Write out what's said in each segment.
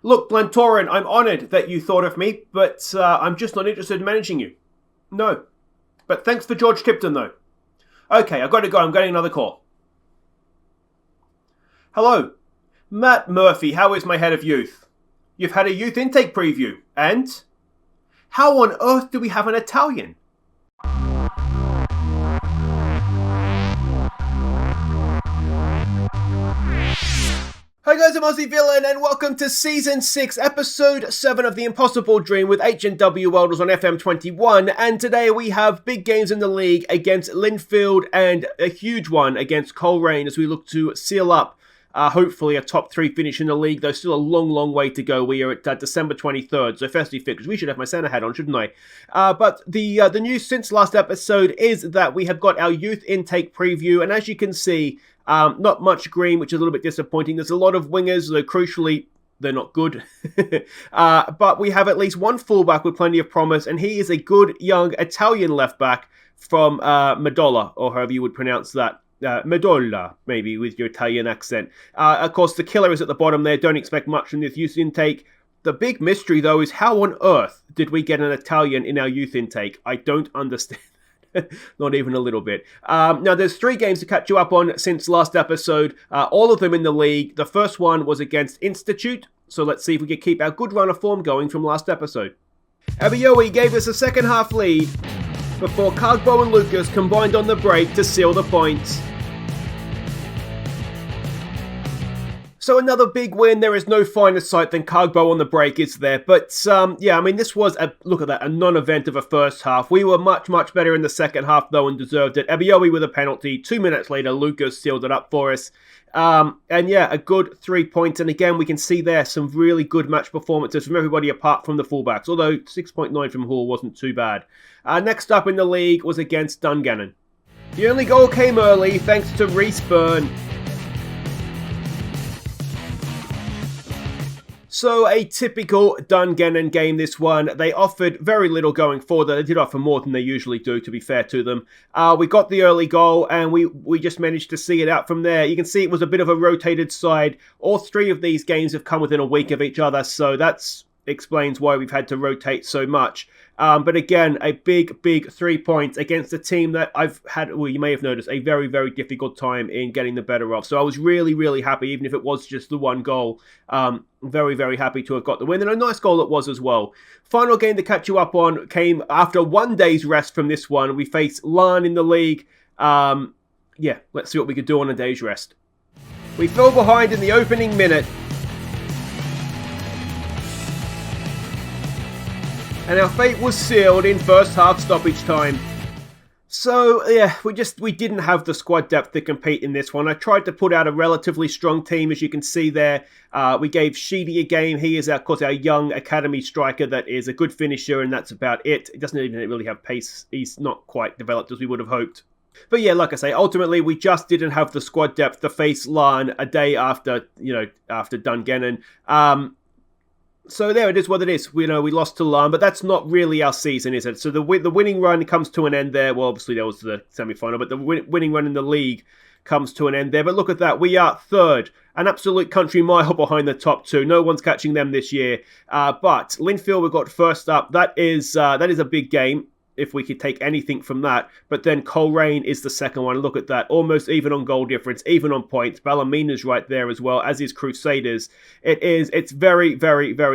Look, Glentoran, I'm honoured that you thought of me, but I'm just not interested in managing you. No. But thanks for George Tipton, though. Okay, I've got to go. I'm getting another call. Hello. Matt Murphy, how is my head of youth? You've had a youth intake preview, and? How on earth do we have an Italian? Hi guys, I'm Aussie Villain, and welcome to Season 6, Episode 7 of The Impossible Dream with H&W Welders on FM21, and today we have big games in the league against Linfield and a huge one against Coleraine as we look to seal up hopefully a top 3 finish in the league, though still a long way to go. We are at December 23rd, so firstly fixtures. We should have my Santa hat on, shouldn't I? But the news since last episode is that we have got our youth intake preview, and as you can see, not much green, which is a little bit disappointing. There's a lot of wingers, though crucially, they're not good. But we have at least one fullback with plenty of promise, and he is a good young Italian left back from Medola, or however you would pronounce that. Medola, maybe, with your Italian accent. Of course, the killer is at the bottom there. Don't expect much from this youth intake. The big mystery, though, is how on earth did we get an Italian in our youth intake? I don't understand. Not even a little bit. Now, there's 3 games to catch you up on since last episode. All of them in the league. The first one was against Institute. So let's see if we can keep our good run of form going from last episode. Abiyoe gave us a second half lead before Kagbo and Lucas combined on the break to seal the points. So another big win. There is no finer sight than Kagbo on the break, is there? But yeah, I mean, this was, look at that, a non-event of a first half. We were much better in the second half, though, and deserved it. Abiyoe with a penalty. 2 minutes later, Lucas sealed it up for us. And yeah, a good 3 points. And again, we can see there some really good match performances from everybody apart from the fullbacks, although 6.9 from Hall wasn't too bad. Next up in the league was against Dungannon. The only goal came early, thanks to Reece Byrne. So a typical Dungannon game, this one. They offered very little going forward. They did offer more than they usually do, to be fair to them. We got the early goal, and we just managed to see it out from there. You can see it was a bit of a rotated side. All 3 of these games have come within a week of each other, so that explains why we've had to rotate so much. But again, a big 3 points against a team that I've had, well, you may have noticed, a very difficult time in getting the better of. So I was really happy, even if it was just the one goal. Very happy to have got the win, and a nice goal it was as well. Final game to catch you up on came after 1 day's rest from this one. We faced Larne in the league. Yeah, let's see what we could do on a day's rest. We fell behind in the opening minute, and our fate was sealed in first half stoppage time. So, yeah, we didn't have the squad depth to compete in this one. I tried to put out a relatively strong team, as you can see there. We gave Sheedy a game. He is, of course, our young academy striker that is a good finisher, and that's about it. He doesn't even really have pace. He's not quite developed as we would have hoped. But yeah, like I say, ultimately, we just didn't have the squad depth to face Larne a day after, after Dungannon. So there it is what it is. We lost to Larne, but that's not really our season, is it? So the winning run comes to an end there. Well, obviously there was the semi-final, but the winning run in the league comes to an end there. But look at that. We are third, an absolute country mile behind the top 2. No one's catching them this year. But Linfield, we got first up. That is a big game, if we could take anything from that. But then Coleraine is the second one. Look at that. Almost even on goal difference, even on points. Ballamina's right there as well, as is Crusaders. It's very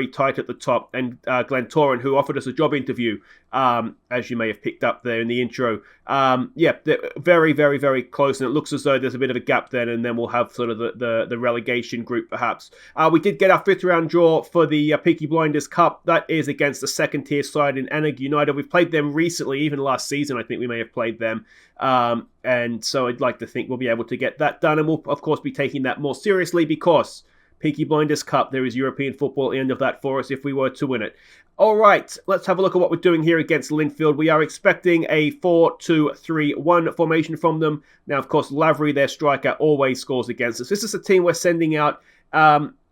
tight at the top. And Glentoran, who offered us a job interview, as you may have picked up there in the intro. Yeah, they're very close. And it looks as though there's a bit of a gap then, and then we'll have sort of the relegation group perhaps. We did get our 5th round draw for the Peaky Blinders Cup. That is against the 2nd tier side in Annig United. We've played them recently, even last season I think we may have played them. And so I'd like to think we'll be able to get that done. And we'll of course be taking that more seriously, because Peaky Blinders Cup, there is European football at the end of that for us if we were to win it. All right, let's have a look at what we're doing here against Linfield. We are expecting a 4-2-3-1 formation from them. Now, of course, Lavery, their striker, always scores against us. This is a team we're sending out.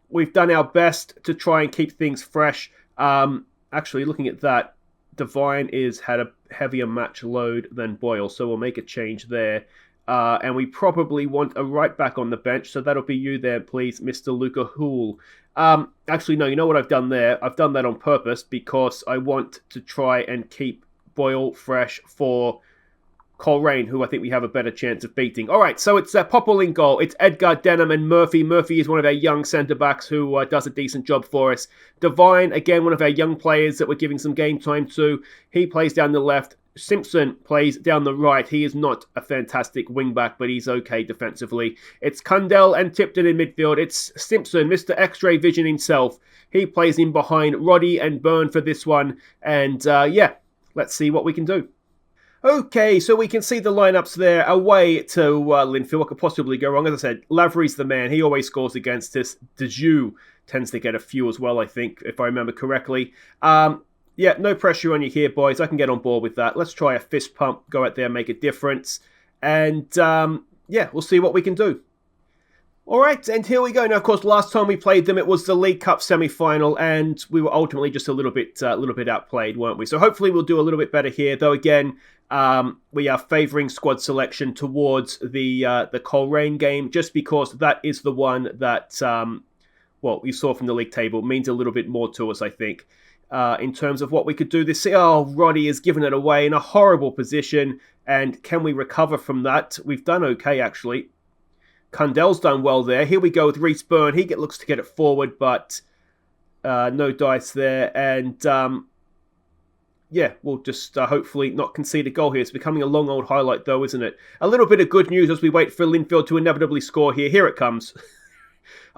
We've done our best to try and keep things fresh. Actually, looking at that, Devine had a heavier match load than Boyle, so we'll make a change there. And we probably want a right back on the bench, so that'll be you there, please, Mr. Luca Houle. Actually, no, you know what I've done there? I've done that on purpose because I want to try and keep Boyle fresh for Coleraine, who I think we have a better chance of beating. All right, so it's Popple in goal. It's Edgar, Denham, and Murphy. Murphy is one of our young centre-backs who does a decent job for us. Devine, again, one of our young players that we're giving some game time to. He plays down the left. Simpson plays down the right. He is not a fantastic wing-back, but he's okay defensively. It's Cundell and Tipton in midfield. It's Simpson, Mr. X-ray vision himself. He plays in behind Roddy and Byrne for this one. And, yeah, let's see what we can do. Okay, so we can see the lineups there away to Linfield. What could possibly go wrong? As I said, Lavery's the man. He always scores against us. Dejoux tends to get a few as well, I think, if I remember correctly. Yeah, no pressure on you here, boys. I can get on board with that. Let's try a fist pump, go out there, make a difference. And, yeah, we'll see what we can do. All right, and here we go. Now, of course, last time we played them, it was the League Cup semi-final, and we were ultimately just a little bit outplayed, weren't we? So hopefully we'll do a little bit better here. Though again, we are favouring squad selection towards the Coleraine game, just because that is the one that, well, you saw from the league table, means a little bit more to us, I think, in terms of what we could do this. Oh, Roddy has given it away in a horrible position, and can we recover from that? We've done okay, actually. Cundell's done well there. Here we go with Reece Byrne. He looks to get it forward, but no dice there. And yeah, we'll just hopefully not concede a goal here. It's becoming a long old highlight though, isn't it? A little bit of good news as we wait for Linfield to inevitably score here. Here it comes.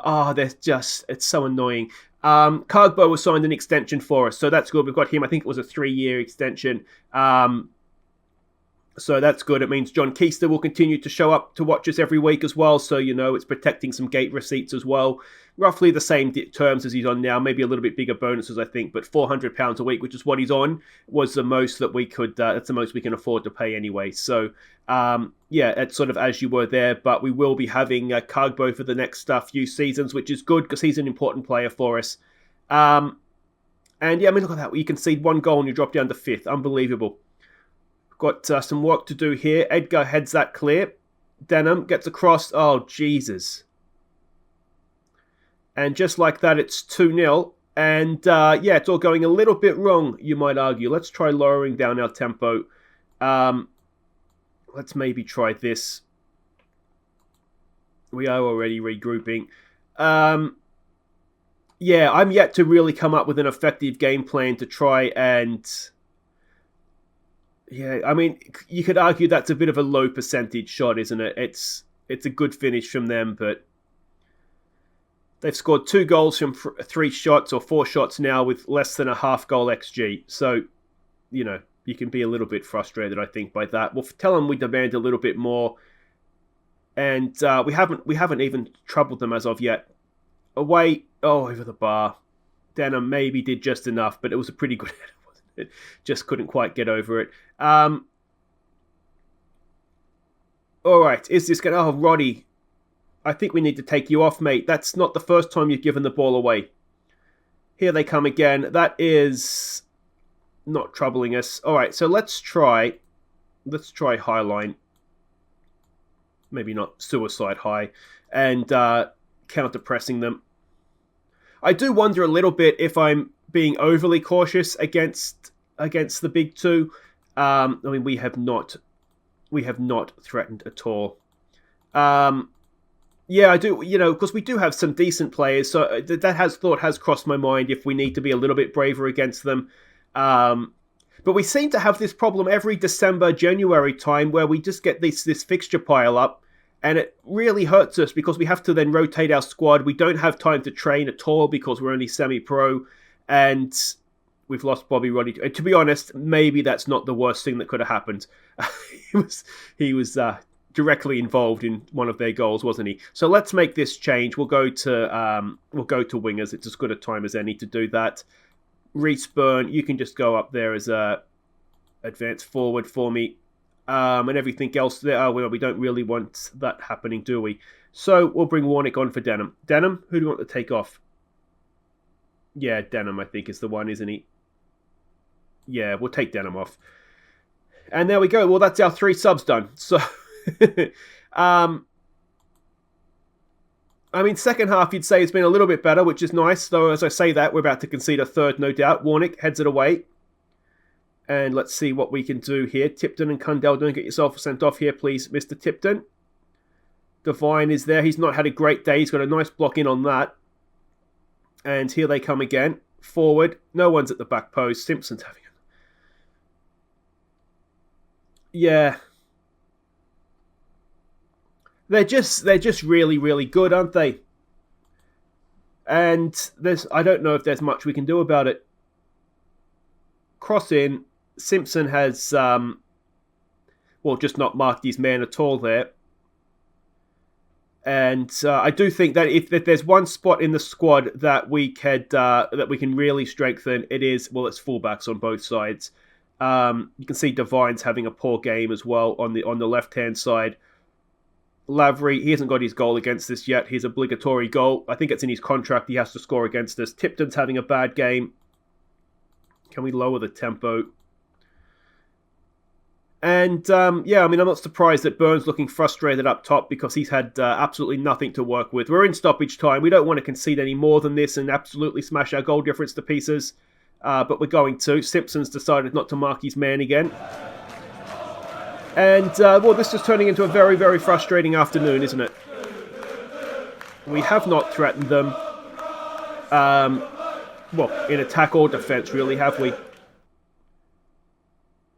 It's so annoying. Cargbo was signed an extension for us, so that's good. We've got him. I think it was a 3-year extension. So that's good. It means John Keister will continue to show up to watch us every week as well. So, you know, it's protecting some gate receipts as well. Roughly the same terms as he's on now. Maybe a little bit bigger bonuses, I think. But £400 a week, which is what he's on, was the most that we could... that's the most we can afford to pay anyway. So, yeah, it's sort of as you were there. But we will be having Cargbo for the next few seasons, which is good because he's an important player for us. And, yeah, I mean, look at that. You concede 1 goal and you drop down to 5th. Unbelievable. Got some work to do here. Edgar heads that clear. Denham gets across. Oh, Jesus. And just like that, it's 2-0. And, yeah, it's all going a little bit wrong, you might argue. Let's try lowering down our tempo. Let's maybe try this. We are already regrouping. Yeah, I'm yet to really come up with an effective game plan to try and... Yeah, I mean, you could argue that's a bit of a low percentage shot, isn't it? It's a good finish from them, but they've scored 2 goals from 3 shots or 4 shots now with less than a half goal XG. So, you know, you can be a little bit frustrated, I think, by that. We'll tell them we demand a little bit more, and we haven't even troubled them as of yet. Away, over the bar. Denham maybe did just enough, but it was a pretty good header. It just couldn't quite get over it. All right, is this going to... Oh, Roddy, I think we need to take you off, mate. That's not the first time you've given the ball away. Here they come again. That is not troubling us. All right, so let's try high line. Maybe not suicide high. And counter-pressing them. I do wonder a little bit if I'm being overly cautious against the big two. I mean, we have not threatened at all. Yeah, I do. You know, because we do have some decent players, so that has crossed my mind if we need to be a little bit braver against them. But we seem to have this problem every December, January time where we just get this fixture pile up. And it really hurts us because we have to then rotate our squad. We don't have time to train at all because we're only semi-pro. And we've lost Bobby Roddy. To be honest, maybe that's not the worst thing that could have happened. He was directly involved in one of their goals, wasn't he? So let's make this change. We'll go to wingers. It's as good a time as any to do that. Reece Byrne, you can just go up there as a advance forward for me. And everything else there. Oh, well, we don't really want that happening, do we? So we'll bring Warnick on for Denham. Denham, who do you want to take off? Yeah, Denham, I think, is the one, isn't he? Yeah, we'll take Denham off. And there we go. Well, that's our 3 subs done. So, I mean, second half, you'd say it's been a little bit better, which is nice. Though, as I say that, we're about to concede a third, no doubt. Warnick heads it away. And let's see what we can do here. Tipton and Cundell, don't get yourself sent off here, please, Mr. Tipton. Devine is there. He's not had a great day. He's got a nice block in on that. And here they come again. Forward. No one's at the back post. Simpson's having it. Yeah. They're just really, really good, aren't they? And I don't know if there's much we can do about it. Cross in. Simpson has, just not marked his man at all there. And I do think that if there's one spot in the squad that we can really strengthen, it's fullbacks on both sides. You can see Devine's having a poor game as well on the left-hand side. Lavery, he hasn't got his goal against us yet. His obligatory goal. I think it's in his contract. He has to score against us. Tipton's having a bad game. Can we lower the tempo? And, I'm not surprised that Burns looking frustrated up top because he's had absolutely nothing to work with. We're in stoppage time. We don't want to concede any more than this and absolutely smash our goal difference to pieces. But we're going to. Simpson's decided not to mark his man again. And, this is turning into a very, very frustrating afternoon, isn't it? We have not threatened them. In attack or defence, really, have we?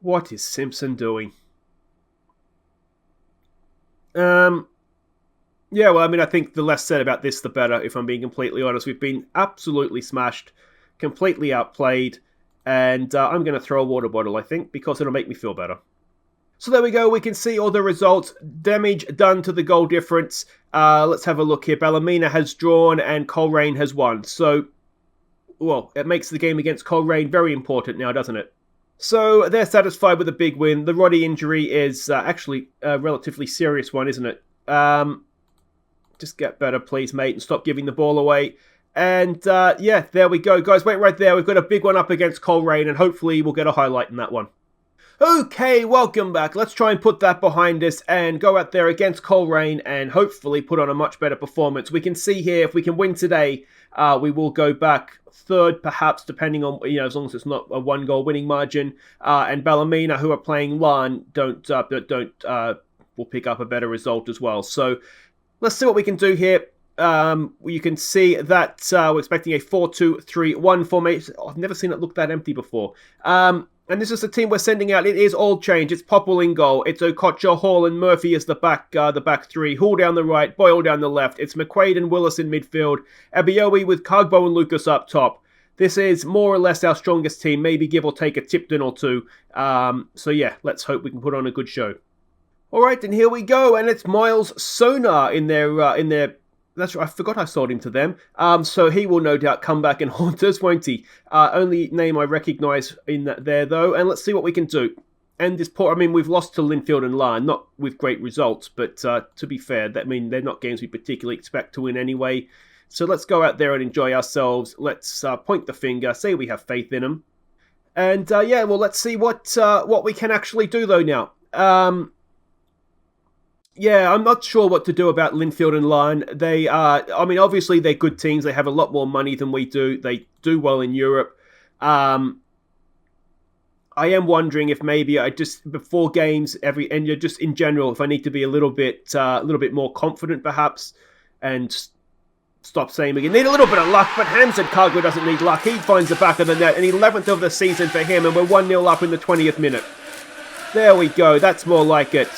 What is Simpson doing? I think the less said about this, the better, if I'm being completely honest. We've been absolutely smashed, completely outplayed, and I'm going to throw a water bottle, I think, because it'll make me feel better. So there we go. We can see all the results. Damage done to the goal difference. Let's have a look here. Ballymena has drawn and Coleraine has won. So, it makes the game against Coleraine very important now, doesn't it? So they're satisfied with a big win. The Roddy injury is actually a relatively serious one, isn't it? Just get better, please, mate, and stop giving the ball away. And there we go. Guys, wait right there. We've got a big one up against Coleraine, and hopefully we'll get a highlight in that one. Okay, welcome back. Let's try and put that behind us and go out there against Coleraine and hopefully put on a much better performance. We can see here, if we can win today, we will go back third, perhaps, depending on, as long as it's not a one-goal winning margin. And Ballymena, who are playing Larne, will pick up a better result as well. So let's see what we can do here. You can see that we're expecting a 4-2-3-1 formation. I've never seen it look that empty before. And this is the team we're sending out. It is all change. It's Popple in goal. It's Okocha, Hall, and Murphy as the back three. Hall down the right, Boyle down the left. It's McQuaid and Willis in midfield. Abiowi with Cargbo and Lucas up top. This is more or less our strongest team. Maybe give or take a Tipton or two. Let's hope we can put on a good show. All right, and here we go. And it's Miles Sonar in their. That's right, I forgot I sold him to them. So he will no doubt come back and haunt us, won't he? Only name I recognise in that there, though. And let's see what we can do. And we've lost to Linfield and Larne, not with great results, but to be fair, they're not games we particularly expect to win anyway. So let's go out there and enjoy ourselves. Let's point the finger, say we have faith in them. And let's see what we can actually do, though, now. I'm not sure what to do about Linfield and Larne. They are, obviously they're good teams. They have a lot more money than we do. They do well in Europe. I am wondering if maybe I just, before games, just in general, if I need to be a little bit more confident perhaps, and stop saying again, need a little bit of luck, but Hamza Cargo doesn't need luck. He finds the back of the net, and 11th of the season for him, and we're 1-0 up in the 20th minute. There we go. That's more like it.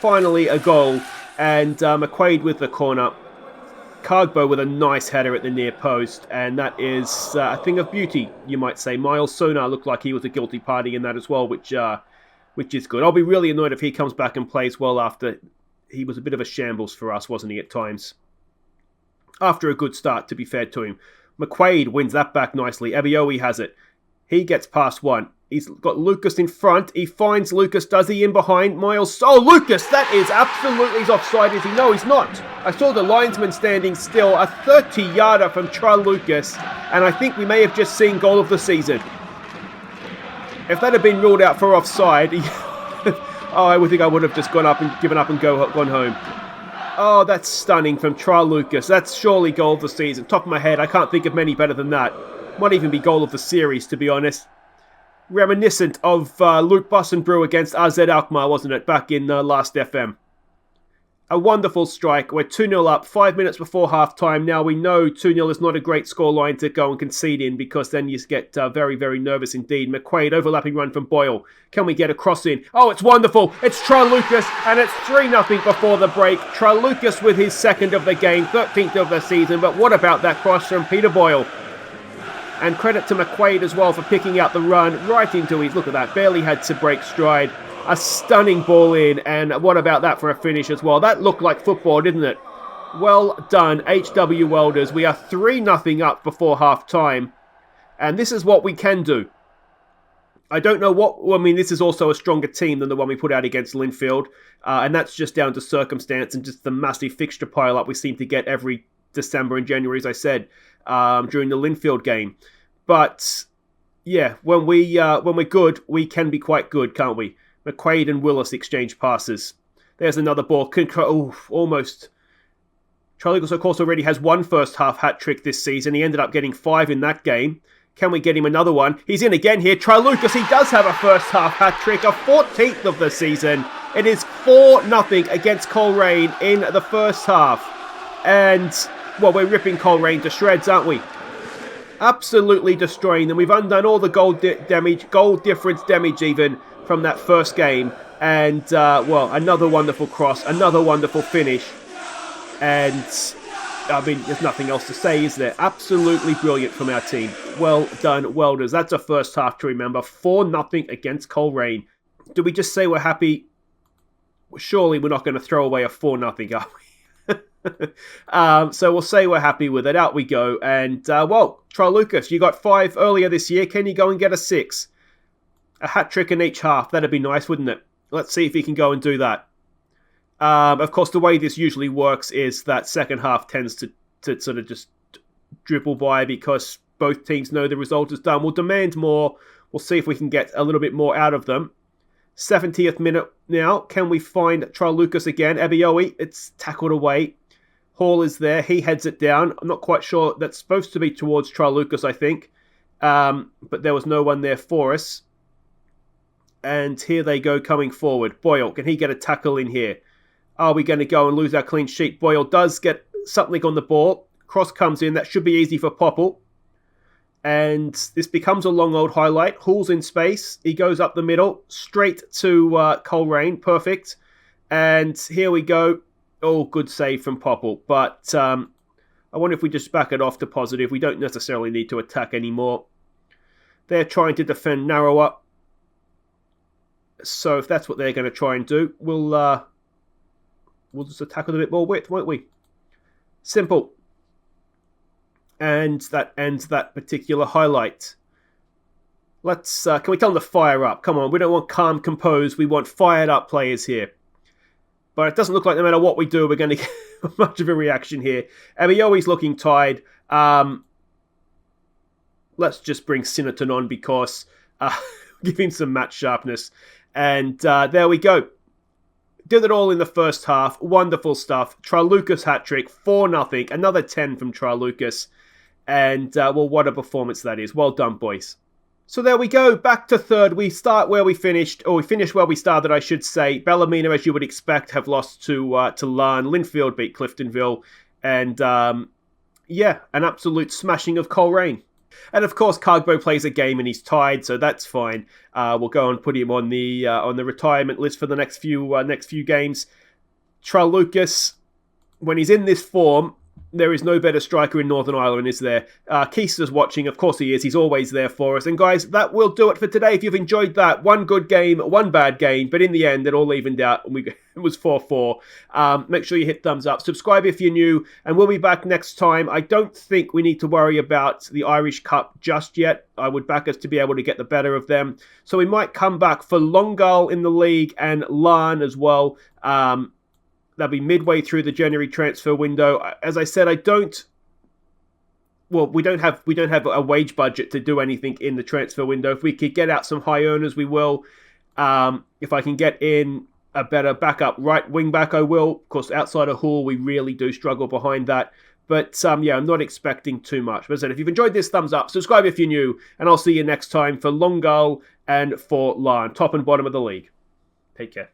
Finally a goal, and McQuaid with the corner. Cargbo with a nice header at the near post, and that is a thing of beauty, you might say. Miles Sonar looked like he was a guilty party in that as well, which is good. I'll be really annoyed if he comes back and plays well after he was a bit of a shambles for us, wasn't he, at times? After a good start, to be fair to him. McQuaid wins that back nicely. Abiowi has it. He gets past one. He's got Lucas in front. He finds Lucas. Does he in behind? Miles. Oh, Lucas! That is absolutely offside, is he? No, he's not. I saw the linesman standing still. A 30-yarder from Tra Lucas. And I think we may have just seen goal of the season. If that had been ruled out for offside, I would think I would have just gone up and given up and gone home. Oh, that's stunning from Charles Lucas. That's surely goal of the season. Top of my head, I can't think of many better than that. Might even be goal of the series, to be honest. Reminiscent of Luke Bussenbrew against AZ Alkmaar, wasn't it, back in last FM. A wonderful strike. We're 2-0 up, 5 minutes before half-time. Now we know 2-0 is not a great scoreline to go and concede in, because then you get very, very nervous indeed. McQuaid, overlapping run from Boyle. Can we get a cross in? Oh, it's wonderful. It's Charles Lucas, and it's 3-0 before the break. Charles Lucas with his second of the game, 13th of the season. But what about that cross from Peter Boyle? And credit to McQuaid as well for picking out the run right into his, look at that, barely had to break stride. A stunning ball in, and what about that for a finish as well? That looked like football, didn't it? Well done, H&W Welders. We are 3-0 up before half-time, and this is what we can do. I don't know what... Well, I mean, this is also a stronger team than the one we put out against Linfield, and that's just down to circumstance and just the massive fixture pile-up we seem to get every December and January, as I said, during the Linfield game. But, yeah, when we're good, we can be quite good, can't we? McQuaid and Willis exchange passes. There's another ball. Almost. Charlie Lucas, of course, already has one first half hat-trick this season. He ended up getting 5 in that game. Can we get him another one? He's in again here. Charlie Lucas, he does have a first half hat-trick, a 14th of the season. It is 4-0 against Coleraine in the first half. And, well, we're ripping Coleraine to shreds, aren't we? Absolutely destroying them. We've undone all the goal difference damage even, from that first game, and well, another wonderful cross, another wonderful finish, and I mean, there's nothing else to say, is there? Absolutely brilliant from our team. Well done, Welders. That's a first half to remember. 4-0 against Coleraine. Do we just say we're happy? Surely we're not going to throw away a 4-0, are we? So we'll say we're happy with it. Out we go, and well, Charles Lucas, you got 5 earlier this year. Can you go and get a 6? A hat-trick in each half. That'd be nice, wouldn't it? Let's see if he can go and do that. Of course, the way this usually works is that second half tends to sort of just dribble by because both teams know the result is done. We'll demand more. We'll see if we can get a little bit more out of them. 70th minute now. Can we find Charles Lucas again? Ebioe, it's tackled away. Hall is there. He heads it down. I'm not quite sure. That's supposed to be towards Charles Lucas, I think. But there was no one there for us. And here they go coming forward. Boyle, can he get a tackle in here? Are we going to go and lose our clean sheet? Boyle does get something on the ball. Cross comes in. That should be easy for Popple. And this becomes a long old highlight. Hall's in space. He goes up the middle. Straight to Coleraine. Perfect. And here we go. Oh, good save from Popple. But I wonder if we just back it off to positive. We don't necessarily need to attack anymore. They're trying to defend narrower. So if that's what they're going to try and do, we'll just attack with a bit more width, won't we? Simple. And that ends that particular highlight. Let's can we tell them to fire up? Come on, we don't want calm, composed. We want fired up players here. But it doesn't look like no matter what we do, we're going to get much of a reaction here. Ebioe's looking tired. Let's just bring Sinnerton on because give him some match sharpness. And there we go. Did it all in the first half. Wonderful stuff. Charles Lucas hat-trick. 4-0. Another 10 from Charles Lucas. And, well, what a performance that is. Well done, boys. So there we go. Back to third. We start where we finished. Or we finished where we started, I should say. Ballymena, as you would expect, have lost to Larne. Linfield beat Cliftonville. And, yeah, an absolute smashing of Coleraine. And of course, Cargbo plays a game and he's tied, so that's fine. We'll go and put him on the retirement list for the next few games. Charles Lucas, when he's in this form, there is no better striker in Northern Ireland, is there? Keister's watching, of course he is. He's always there for us. And guys, that will do it for today. If you've enjoyed that, one good game, one bad game, but in the end, it all evened out, and it was 4-4. Make sure you hit thumbs up. Subscribe if you're new, and we'll be back next time. I don't think we need to worry about the Irish Cup just yet. I would back us to be able to get the better of them. So we might come back for Longueuil in the league and Larne as well. That'll be midway through the January transfer window. As I said, we don't have a wage budget to do anything in the transfer window. If we could get out some high earners, we will. If I can get in a better backup right wing back, I will. Of course, outside of Hall, we really do struggle behind that. But yeah, I'm not expecting too much. But as I said, if you've enjoyed this, thumbs up, subscribe if you're new, and I'll see you next time for Long Goal and for Lion, top and bottom of the league. Take care.